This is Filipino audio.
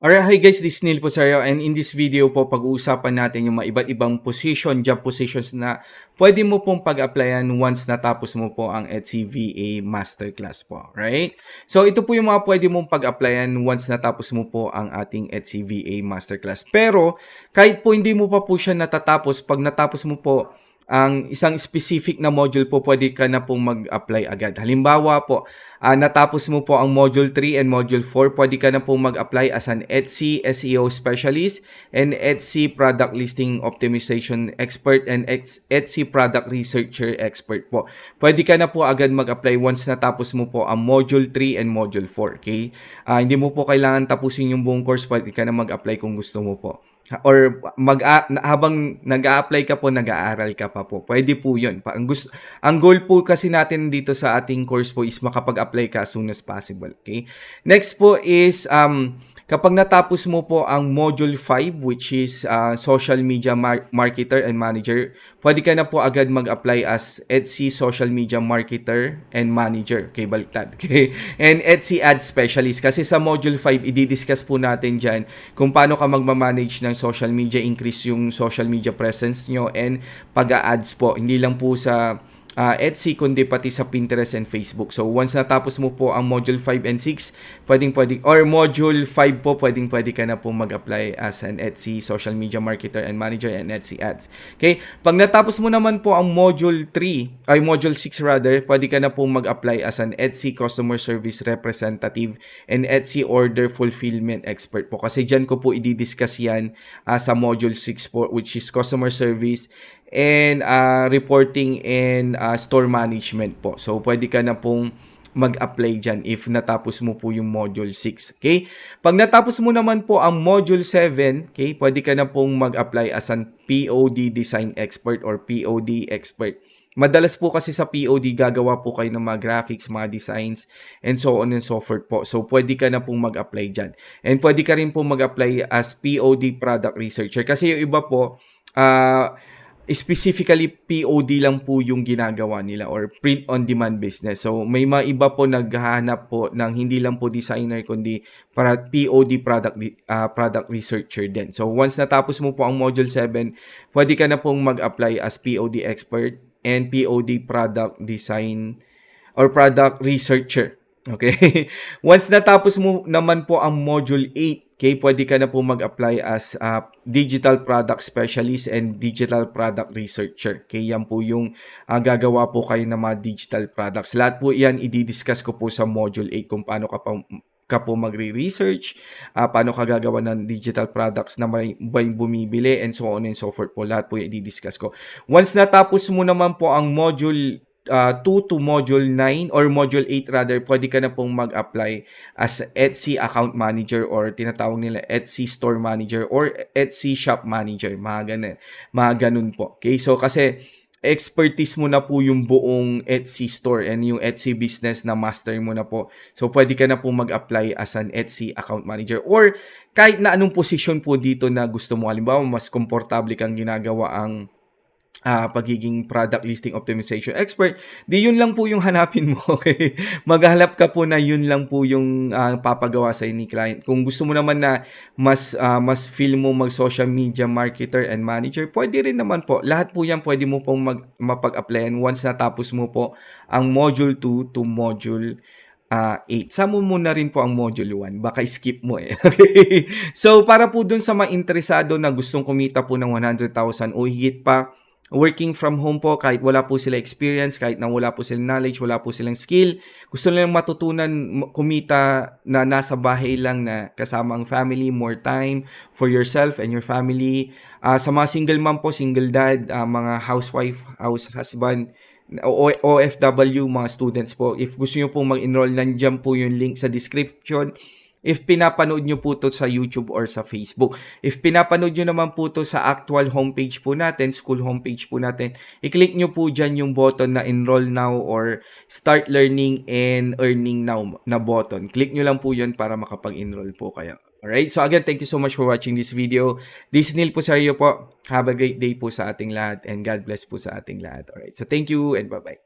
Alright, hi guys, this is Neil Posario, and in this video po pag-uusapan natin yung mga iba't ibang job positions na pwede mo pong pag-applyan once natapos mo po ang Etsy VA Masterclass po, right? So ito po yung mga pwede mong pag-applyan once natapos mo po ang ating Etsy VA Masterclass. Pero kahit po hindi mo pa po siya natatapos, pag natapos mo po ang isang specific na module po, pwede ka na pong mag-apply agad. Halimbawa po, natapos mo po ang Module 3 and Module 4, pwede ka na pong mag-apply as an Etsy SEO Specialist and Etsy Product Listing Optimization Expert and Etsy Product Researcher Expert po. Pwede ka na po agad mag-apply once natapos mo po ang Module 3 and Module 4. Okay? Hindi mo po kailangan tapusin yung buong course, pwede ka na mag-apply kung gusto mo po. Or habang nag-a-apply ka po, nag-aaral ka pa po. Pwede po 'yun. Ang goal po kasi natin dito sa ating course po is makapag-apply ka as soon as possible, okay? Next po is kapag natapos mo po ang Module 5, which is Social Media Marketer and Manager, pwede ka na po agad mag-apply as Etsy Social Media Marketer and Manager. Okay, baliktad. Okay? And Etsy Ad Specialist. Kasi sa Module 5, i-discuss po natin dyan kung paano ka magmamanage ng social media, increase yung social media presence nyo, and pag-a-ads po. Hindi lang po sa Etsy, kundi pati sa Pinterest and Facebook. So, once natapos mo po ang Module 5 and 6, or Module 5 po, pwede ka na po mag-apply as an Etsy Social Media Marketer and Manager and Etsy Ads. Okay? Pag natapos mo naman po ang Module 6 rather, pwede ka na po mag-apply as an Etsy Customer Service Representative and Etsy Order Fulfillment Expert po. Kasi dyan ko po i-discuss yan sa Module 6 po, which is Customer Service and reporting and store management po. So, pwede ka na pong mag-apply dyan if natapos mo po yung Module 6. Okay? Pag natapos mo naman po ang Module 7, okay, pwede ka na pong mag-apply as an POD Design Expert or POD Expert. Madalas po kasi sa POD, gagawa po kayo ng mga graphics, mga designs, and so on and so forth po. So, pwede ka na pong mag-apply dyan. And pwede ka rin pong mag-apply as POD Product Researcher. Kasi yung iba po, specifically POD lang po yung ginagawa nila or print on demand business. So may mga iba po naghahanap po ng hindi lang po designer kundi para POD product researcher din. So once natapos mo po ang Module 7, pwede ka na pong mag-apply as POD expert and POD product design or product researcher. Okay? Once natapos mo naman po ang Module 8, okay, pwede ka na po mag-apply as Digital Product Specialist and Digital Product Researcher. Okay, yan po yung gagawa po kayo ng mga digital products. Lahat po yan i-discuss ko po sa Module 8 kung paano ka po magre-research, paano ka gagawa ng digital products na may bumibili, and so on and so forth po. Lahat po yung i-discuss ko. Once natapos mo naman po ang Module 2 to Module 9 or Module 8 rather, pwede ka na pong mag-apply as Etsy Account Manager or tinatawag nila Etsy Store Manager or Etsy Shop Manager. Mga ganun po. Okay, so kasi expertise mo na po yung buong Etsy store and yung Etsy business na master mo na po. So, pwede ka na po mag-apply as an Etsy Account Manager or kahit na anong position po dito na gusto mo. Halimbawa, mas komportable kang ginagawa ang pagiging product listing optimization expert, di yun lang po yung hanapin mo, okay? Maghanap ka po na yun lang po yung papagawa sa ni client. Kung gusto mo naman na mas feel mo mag-social media marketer and manager, pwede rin naman po. Lahat po yan pwede mo pong mapag-applyan once natapos mo po ang Module 2 to Module 8. Sama mo na rin po ang Module 1. Baka skip mo eh. Okay? So, para po dun sa mga interesado na gustong kumita po ng 100,000 o higit pa, working from home po, kahit wala po sila experience, kahit na wala po silang knowledge, wala po silang skill, gusto nilang matutunan kumita na nasa bahay lang na kasama ang family, more time for yourself and your family. Sa mga single mom po, single dad, mga housewife, house husband, OFW, mga students po, if gusto nyo pong mag-enroll, nandiyan po yung link sa description. If pinapanood nyo po to sa YouTube or sa Facebook. If pinapanood nyo naman po to sa actual homepage po natin, school homepage po natin, i-click nyo po dyan yung button na Enroll Now or Start Learning and Earning Now na button. Click nyo lang po yun para makapag-enroll po kayo. Alright, so again, thank you so much for watching this video. This is Neil Posario po. Have a great day po sa ating lahat and God bless po sa ating lahat. Alright, so thank you and bye-bye.